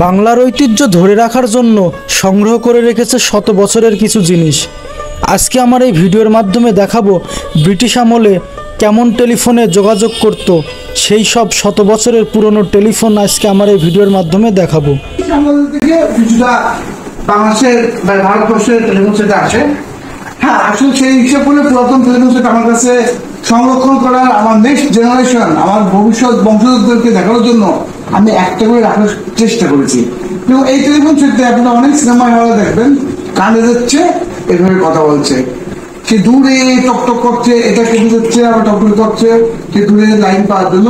বাংলার ঐতিহ্য ধরে রাখার জন্য সংগ্রহ করে রেখেছে শত বছরের কিছু জিনিস। আজকে আমার এই ভিডিওর মাধ্যমে দেখাবো ব্রিটিশ আমলে কেমন টেলিফোনে যোগাযোগ করত, সেই সব শত বছরের পুরনো টেলিফোন আজকে আমার এই ভিডিওর মাধ্যমে দেখাবো। বাংলাদেশের ভারতবর্ষের টেলিফোন সেট আসে। হ্যাঁ, আসলে সেই হিসাব করে পুরাতন টেলিফোন সেট আমার কাছে সংরক্ষণ করার, আমার নেক্সট জেনারেশন, আমার ভবিষ্যৎ বংশধরদেরকে দেখানোর জন্য আমি একটা করে রাখার চেষ্টা করেছি। এবং এই টেলিফোন সেটে আপনারা অনেক সিনেমা হলে দেখবেন, কানে যাচ্ছে এভাবে কথা বলছে, সে দূরে টকটক করছে, এটা কেটে যাচ্ছে, আবার টকটক করছে, সে দূরে লাইন পাওয়ার জন্য।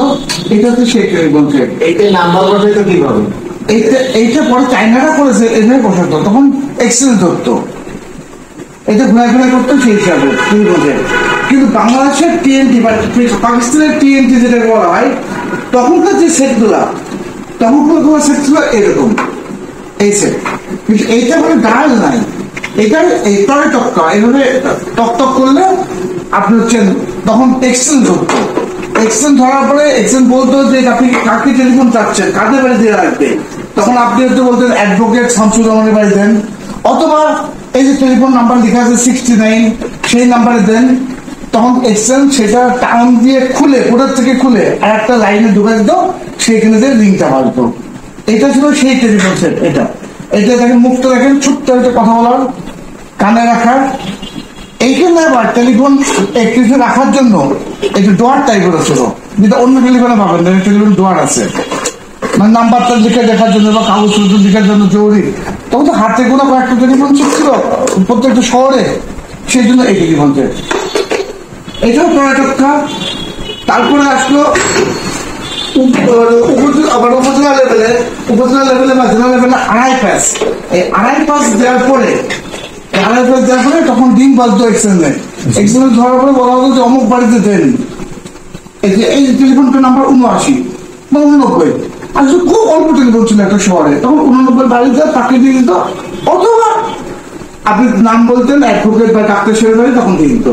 এটা হচ্ছে সেই টেলিফোন সেট। এইটা নাম্বার বসাইতো কিভাবে? এইটা পরে চাইনারা করেছে, এভাবে বসাতো, তখন এক্সেল ধরতো, এটা ঘোরাফেরা করতো সেই হিসাবে টেলিফোন সেট। কিন্তু বাংলাদেশের টিএনটি বা পাকিস্তানের টিএনটি যেটা বলা হয়, তখনকার যে সেটগুলা, তখনকার সেট ছিল এরকম, এই সেট। কিন্তু এইটা মানে ডায়াল নাই, এটা এইটারে টক্কা, এইভাবে টক করলে আপনি হচ্ছেন, তখন এক্সেল ধরতো। এক্সেল ধরার পরে এক্সেল বলতো যে আপনি কাকে টেলিফোন চাচ্ছেন, কাদের বাড়ি দিয়ে রাখবে। তখন আপনি হয়তো বলতেন অ্যাডভোকেট শামসুর রহমানের বাড়ি দেন, অথবা এই যে টেলিফোন নাম্বার লেখা আছে 69, সেই নাম্বারে দেন। তখন এক্সেল সেটা টান দিয়ে খুলে, কোটার থেকে খুলে আর একটা লাইনে ঢুকে দিত, সেইখানে যে লিঙ্কটা বাড়তো। এটা ছিল সেই টেলিফোন সেট। এটা দেখেন, মুখটা দেখেন, ছোট্ট একটা কথা বলার, কানে রাখার। এইখানে আবার টেলিফোন একটু রাখার জন্য একটু ডোয়ার টাইপের ছিল, যেটা অন্য টেলিফোনে পাবেন না। টেলিফোন ডোয়ার আছে, মানে নাম্বারটা লিখে দেখার জন্য বা কাগজ লিখার জন্য জরুরি। তখন তো হাতে গোনা কয়েকটা টেলিফোন ছিল প্রত্যেকটা শহরে, সেই জন্য এই টেলিফোন সেট। এটাও পর্যটকা। তারপরে আসলো উপজেলা লেভেলে বা জেলা লেভেলে আড়াই পাস। এই আড়াই পাস দেওয়ার পরে তখন দিন বাজতো এক্সচেঞ্জে। এক্সচেঞ্জ ধরার পরে বলা হতো যে অমুক বাড়িতে দেন, এই টেলিফোনটার নাম্বার 79 বা 89। আসলে খুব অল্প টেলিফোন ছিল একটা শহরে, তখন 89 বাড়িতে তাকে দিয়ে দিত, অথবা আপনি নাম বলতেন অ্যাডভোকেট বা ডাক্তার সেরে বাড়ি, তখন দিয়ে দিত।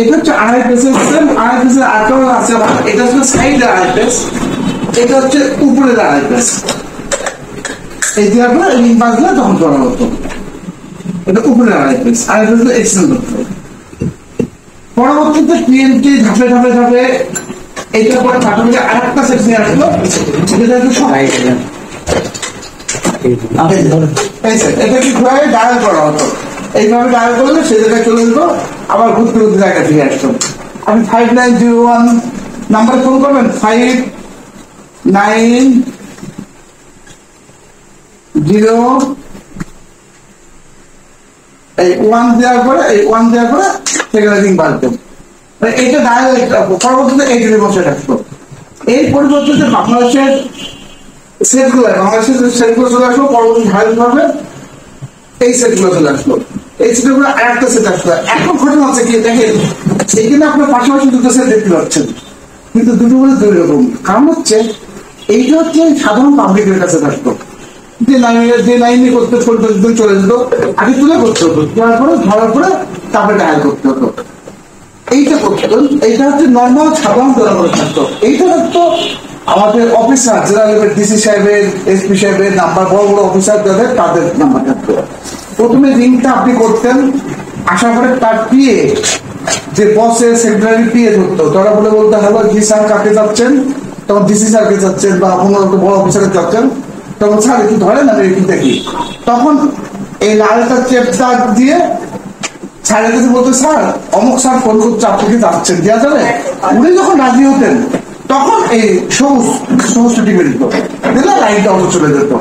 এটা হচ্ছে আড়াই পেসের সিস্টেম। আড়াই পেসের আরেকটা আছে আবার, এটা হচ্ছে সাইডের আড়াই পেস, এটা হচ্ছে উপরের আড়াই পেস। এই দেওয়ার পরে রিং বাজলে তখন করা হতো। এটা উপরের আড়াই পেস, আড়াই পেস এক্সচেঞ্জ করতো। পরবর্তীতে টিএনটি ধাপে ধাপে ধাপে এইটার পরে প্রাথমিক আরেকটা সেট নিয়ে আসলো, যেটা হচ্ছে সবাই এটা কি ঘুরে ডায়াল করা হতো। এইভাবে ডায়াল করলে সে জায়গায় চলে যেত, আবার ঘুরতে ঘুরতে জায়গায় ফিরে আসতো। আপনি 5901 নাম্বারে ফোন করবেন, 5901 দেওয়ার পরে সেখানে রিং বাজতো। এইটা ডায়াল। পরবর্তীতে এই টেলিফোন সেট আসতো। এই পরিবর্তনে বাংলাদেশের সেটগুলো চলে আসলো। পরবর্তী ভাবে এই সেটগুলো চলে আসলো। এই সেটগুলো আরেকটা সেট আসলো। এখন ঘটনা আছে কি দেখেন, এইখানে আপনার পাশাপাশি দুটো সেট দেখতে পাচ্ছেন, কিন্তু দুটো বলে দুই রকম। কারণ হচ্ছে এইটা হচ্ছে সাধারণ পাবলিকের কাছে থাকতো, যে লাইনে করতে চলে যেত, আগে তুলে করতে হতো, ধরার পরে তারপরে ডায়াল করতে হতো। এইটা করতে, এইটা হচ্ছে নর্মাল সাধারণ জনগণের থাকতো। এইটা থাকতো আমাদের অফিসার, যারা ডিসি সাহেবের, এসপি সাহেবের নাম্বার, বড় বড় অফিসার যাদের, তাদের নাম্বার থাকতো। প্রথমে রিংটা আপনি করতেন, আসার পরে তার পিএ, যে বসের সেক্রেটারি পিএ ধরতো, তারা বলতে হলো জি স্যার কাকে যাচ্ছেন, তখন ডিসি স্যারকে যাচ্ছেন বা কোনো বড় অফিসারকে যাচ্ছেন, তখন স্যার একটু ধরেন, আমি একটু দেখি। তখন এই লালটা চেপটা দিয়ে স্যারের কাছে বলতো, স্যার অমুক স্যার ফোন করছে, আপনাকে যাচ্ছেন, দেওয়া যাবে। উনি যখন রাজি হতেন, তখন এই সবুজ টিপে দিত, দিলে লাইনটা অটো চলে যেত।